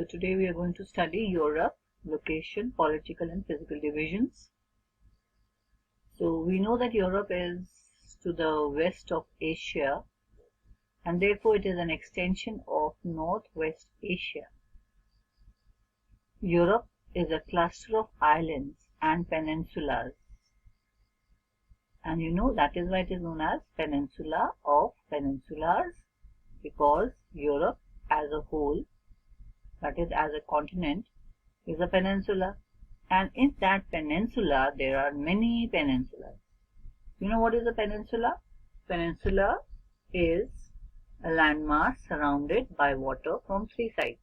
So today we are going to study Europe, location, political and physical divisions. So we know that Europe is to the west of Asia and therefore it is an extension of Northwest Asia. Europe is a cluster of islands and peninsulas. And you know that is why it is known as Peninsula of Peninsulas, because Europe as a whole, that is as a continent, is a peninsula, and in that peninsula there are many peninsulas. You know what is a peninsula? Peninsula is a landmass surrounded by water from three sides.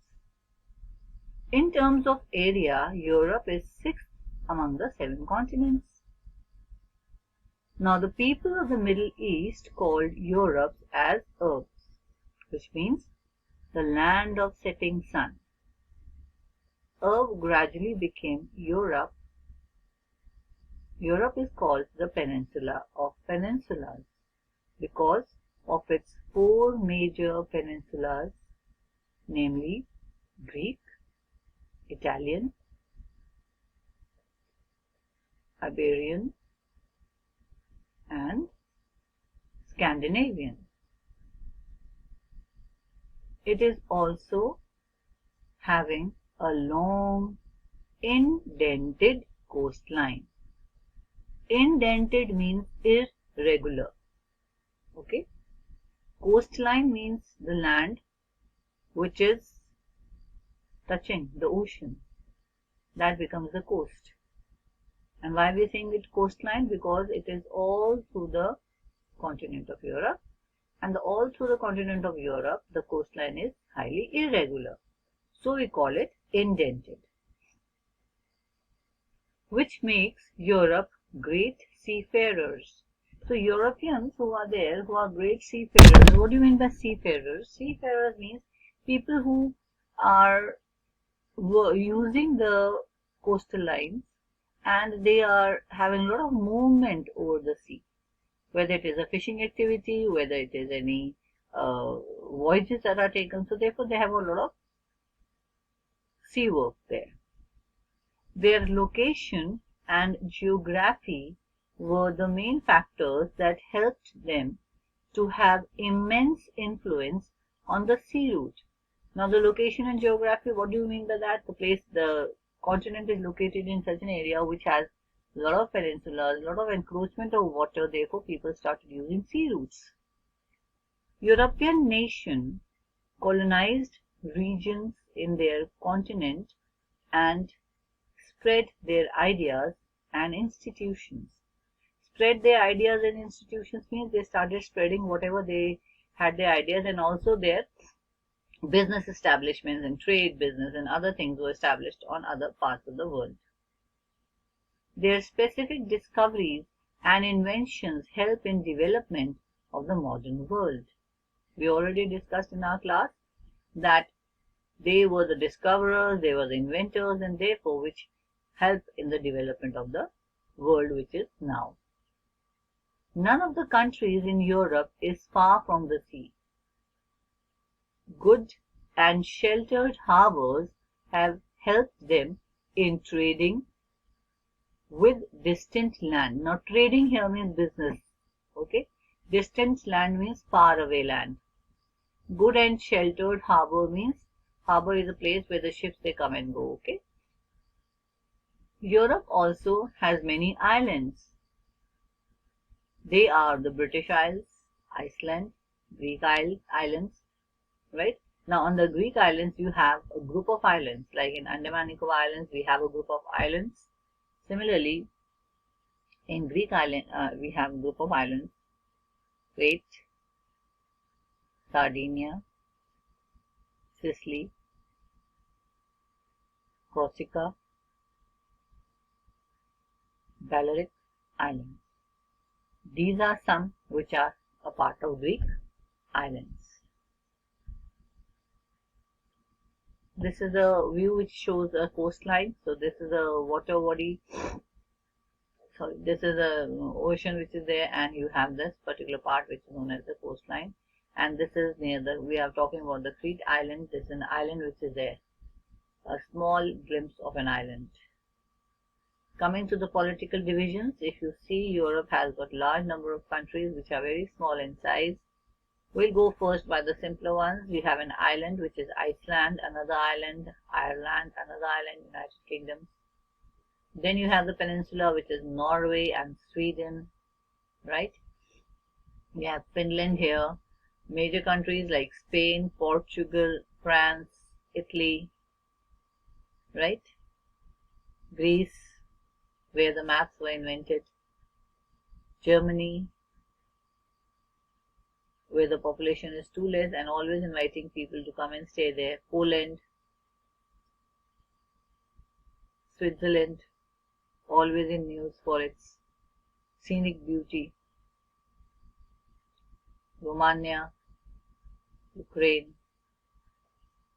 In terms of area, Europe is sixth among the 7 continents. Now the people of the Middle East called Europe as Arabs, which means the land of setting sun. Arab gradually became Europe. Europe is called the Peninsula of Peninsulas because of its 4 major peninsulas, namely Greek, Italian, Iberian, and Scandinavian. It is also having a long indented coastline. Indented means irregular. Okay. Coastline means the land which is touching the ocean. That becomes the coast. And why we are saying it coastline? Because it is all through the continent of Europe. And all through the continent of Europe, the coastline is highly irregular. So we call it indented, which makes Europe great seafarers. So Europeans who are there, who are great seafarers, what do you mean by seafarers? Seafarers means people who are using the coastal lines and they are having a lot of movement over the sea, whether it is a fishing activity, whether it is any voyages that are taken. So therefore they have a lot of sea work there. Their location and geography were the main factors that helped them to have immense influence on the sea route. Now the location and geography, what do you mean by that? The continent is located in such an area which has a lot of peninsulas, a lot of encroachment of water, therefore people started using sea routes. European nations colonized regions in their continent and spread their ideas and institutions. Spread their ideas and institutions means they started spreading whatever they had their ideas, and also their business establishments and trade business and other things were established on other parts of the world. Their specific discoveries and inventions help in development of the modern world. We already discussed in our class that they were the discoverers, they were the inventors, and therefore which help in the development of the world which is now. None of the countries in Europe is far from the sea. Good and sheltered harbors have helped them in trading with distant land. Now trading here means business. Okay. Distant land means far away land. Good and sheltered harbor means harbor is a place where the ships they come and go. Okay. Europe also has many islands. They are the British Isles, Iceland, Greek islands, right? Now on the Greek islands you have a group of islands, like in Andaman Nicobar Islands we have a group of islands. Similarly, in Greek island we have a group of islands, Crete, Sardinia, Sicily, Corsica, Balearic Islands. These are some which are a part of Greek islands. This is a view which shows a coastline. So this is a water body. Sorry, this is an ocean which is there, and you have this particular part which is known as the coastline. And this is near we are talking about the Crete Island. This is an island which is there. a small glimpse of an island. Coming to the political divisions, if you see, Europe has got large number of countries which are very small in size. We'll go first by the simpler ones. We have an island which is Iceland, another island Ireland, another island United Kingdom. Then you have the peninsula which is Norway and Sweden, right? We have Finland here, major countries like Spain, Portugal, France, Italy, right? Greece, where the maps were invented, Germany, where the population is too less and always inviting people to come and stay there, Poland, Switzerland, always in news for its scenic beauty, Romania, Ukraine.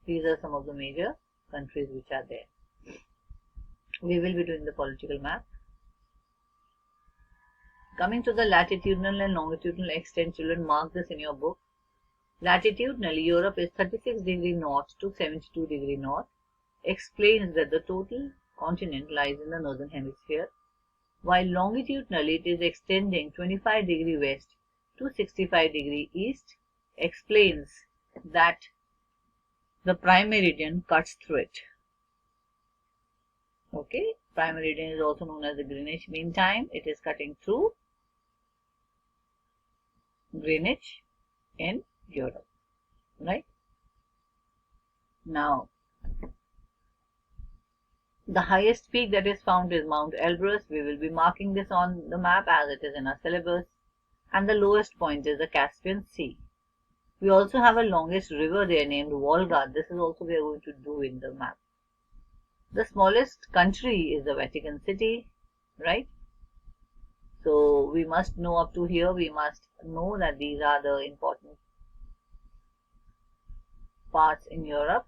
These are some of the major countries which are there. We will be doing the political map. Coming to the latitudinal and longitudinal extent, children, mark this in your book. Latitudinally, Europe is 36 degree north to 72 degree north. Explains that the total continent lies in the northern hemisphere, while longitudinally it is extending 25 degree west to 65 degree east. Explains that the prime meridian cuts through it. Okay, prime meridian is also known as the Greenwich Mean Time. It is cutting through Greenwich in Europe, right? Now, the highest peak that is found is Mount Elbrus. We will be marking this on the map as it is in our syllabus. And the lowest point is the Caspian Sea. We also have a longest river there named Volga. This is also we are going to do in the map. The smallest country is the Vatican City, right? So we must know up to here, we must know that these are the important parts in Europe.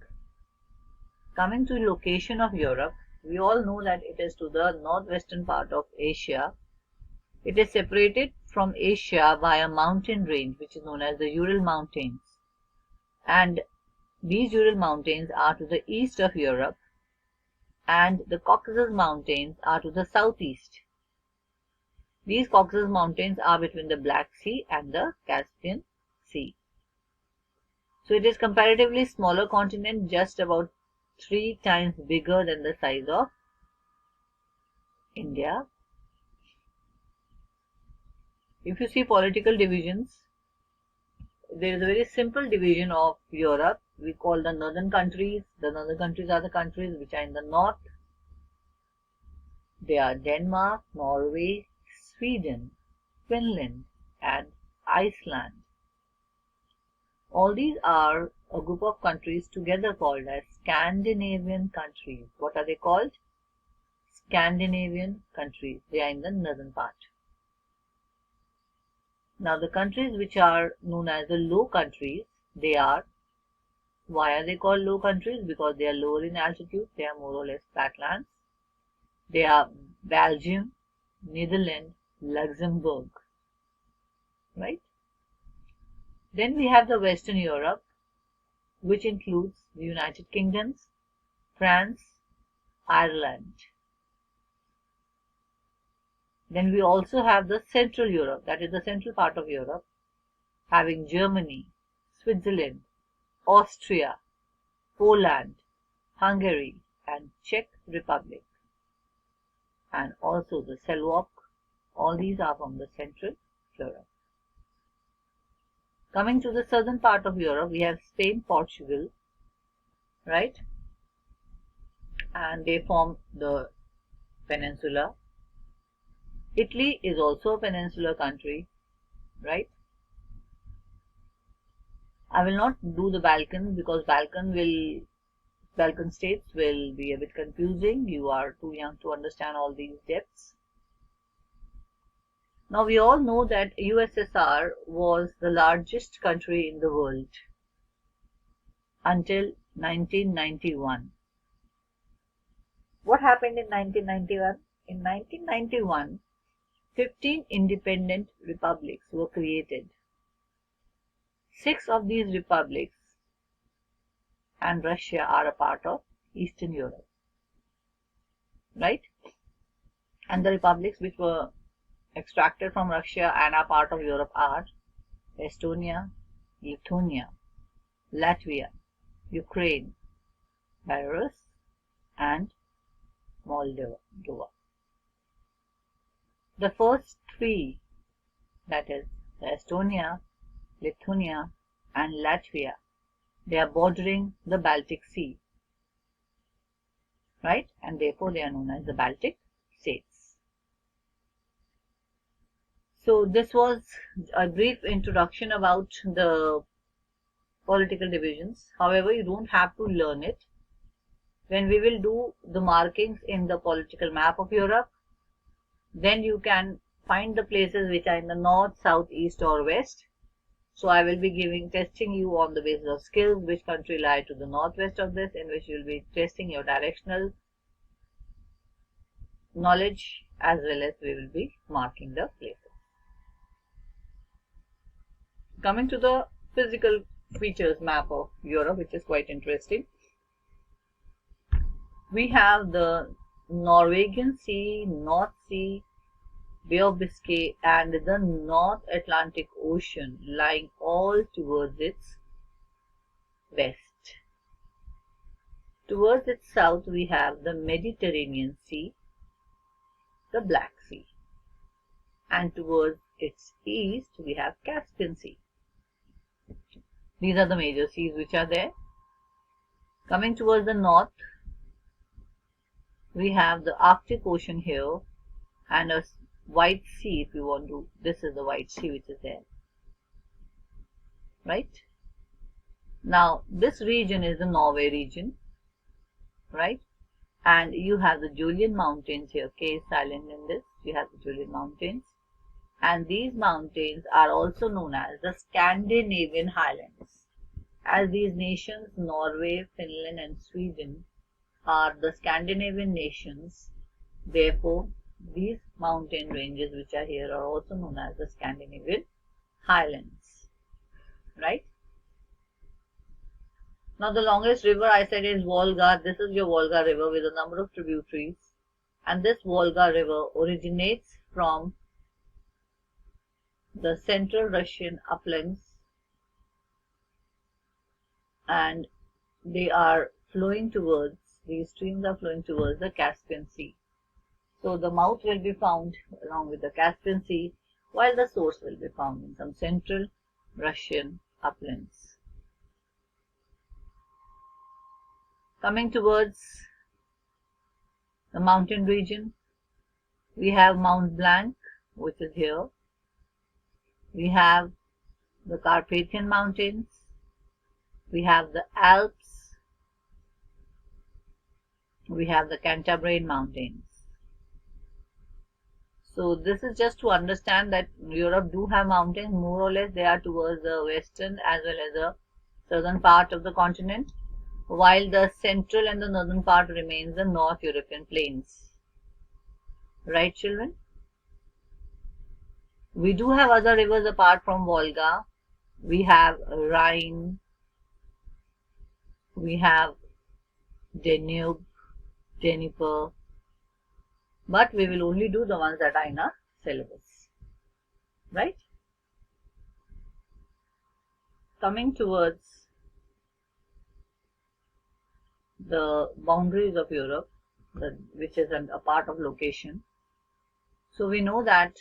Coming to location of Europe, we all know that it is to the northwestern part of Asia. It is separated from Asia by a mountain range which is known as the Ural Mountains. And these Ural Mountains are to the east of Europe, and the Caucasus Mountains are to the southeast. These Caucasus Mountains are between the Black Sea and the Caspian Sea. So it is comparatively smaller continent, just about 3 times bigger than the size of India. If you see political divisions, there is a very simple division of Europe. We call the northern countries. The northern countries are the countries which are in the north. They are Denmark, Norway, Sweden, Finland, and Iceland. All these are a group of countries together called as Scandinavian countries. What are they called? Scandinavian countries. They are in the northern part. Now the countries which are known as the low countries, they are, why are they called low countries? Because they are lower in altitude, they are more or less flatlands. They are Belgium, Netherlands, Luxembourg, right? Then we have the Western Europe, which includes the United Kingdoms, France, Ireland. Then we also have the Central Europe, that is the central part of Europe, having Germany, Switzerland, Austria, Poland, Hungary, and Czech Republic, and also the Slovak. All these are from the Central Europe. Coming to the southern part of Europe, we have Spain, Portugal, right? And they form the peninsula. Italy is also a peninsular country, right? I will not do the Balkans because Balkan states will be a bit confusing. You are too young to understand all these depths. Now we all know that USSR was the largest country in the world until 1991. What happened in 1991? In 1991, 15 independent republics were created. 6 of these republics and Russia are a part of Eastern Europe, right? And the republics which were extracted from Russia and are part of Europe are Estonia, Lithuania, Latvia, Ukraine, Belarus, and Moldova. The first three, that is Estonia, Lithuania, and Latvia, they are bordering the Baltic Sea, right? And therefore they are known as the Baltic states. So this was a brief introduction about the political divisions. However, you don't have to learn it. When we will do the markings in the political map of Europe, then you can find the places which are in the north, south, east or west. So I will be testing you on the basis of skills, which country lie to the northwest of this, in which you will be testing your directional knowledge, as well as we will be marking the places. Coming to the physical features map of Europe, which is quite interesting. We have the Norwegian Sea, North Sea, Bay of Biscay, and the North Atlantic Ocean lying all towards its west. Towards its south, we have the Mediterranean Sea, the Black Sea, and towards its east, we have Caspian Sea. These are the major seas which are there. Coming towards the north, we have the Arctic Ocean here and a White Sea, if you want to. This is the White Sea which is there, right? Now this region is the Norway region, right? And you have the Julian Mountains here. K is silent in this. You have the Julian Mountains, and these mountains are also known as the Scandinavian Highlands, as these nations, Norway, Finland and Sweden, are the Scandinavian nations. Therefore these mountain ranges which are here are also known as the Scandinavian Highlands, right? Now the longest river I said is Volga. This is your Volga river with a number of tributaries, and this Volga river originates from the central Russian uplands, and they are flowing towards, these streams are flowing towards the Caspian Sea. So the mouth will be found along with the Caspian Sea, while the source will be found in some central Russian uplands. Coming towards the mountain region, we have Mount Blanc, which is here. We have the Carpathian Mountains. We have the Alps. We have the Cantabrian Mountains. So this is just to understand that Europe do have mountains. More or less they are towards the western as well as the southern part of the continent, while the central and the northern part remains the North European plains. Right, children? We do have other rivers apart from Volga. We have Rhine, we have Danube, Dnieper, but we will only do the ones that are in our syllabus, right? Coming towards the boundaries of Europe, which is a part of location. So we know that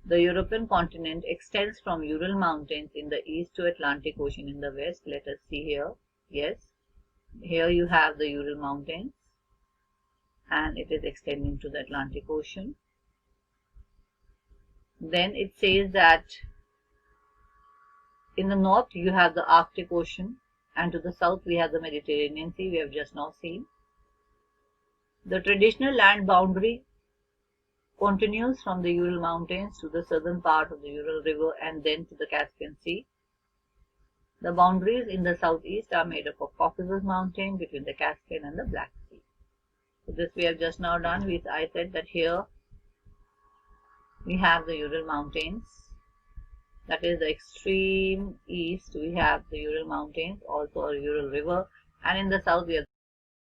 the European continent extends from Ural Mountains in the east to Atlantic Ocean in the west. Let us see here. Yes, here you have the Ural Mountains, and it is extending to the Atlantic Ocean. Then it says that in the north you have the Arctic Ocean, and to the south we have the Mediterranean Sea, we have just now seen. The traditional land boundary continues from the Ural Mountains to the southern part of the Ural River and then to the Caspian Sea. The boundaries in the southeast are made up of Caucasus Mountain between the Caspian and the Black Sea. So this we have just now done. I said that here we have the Ural Mountains, that is the extreme east we have the Ural Mountains, also a Ural River, and in the south we have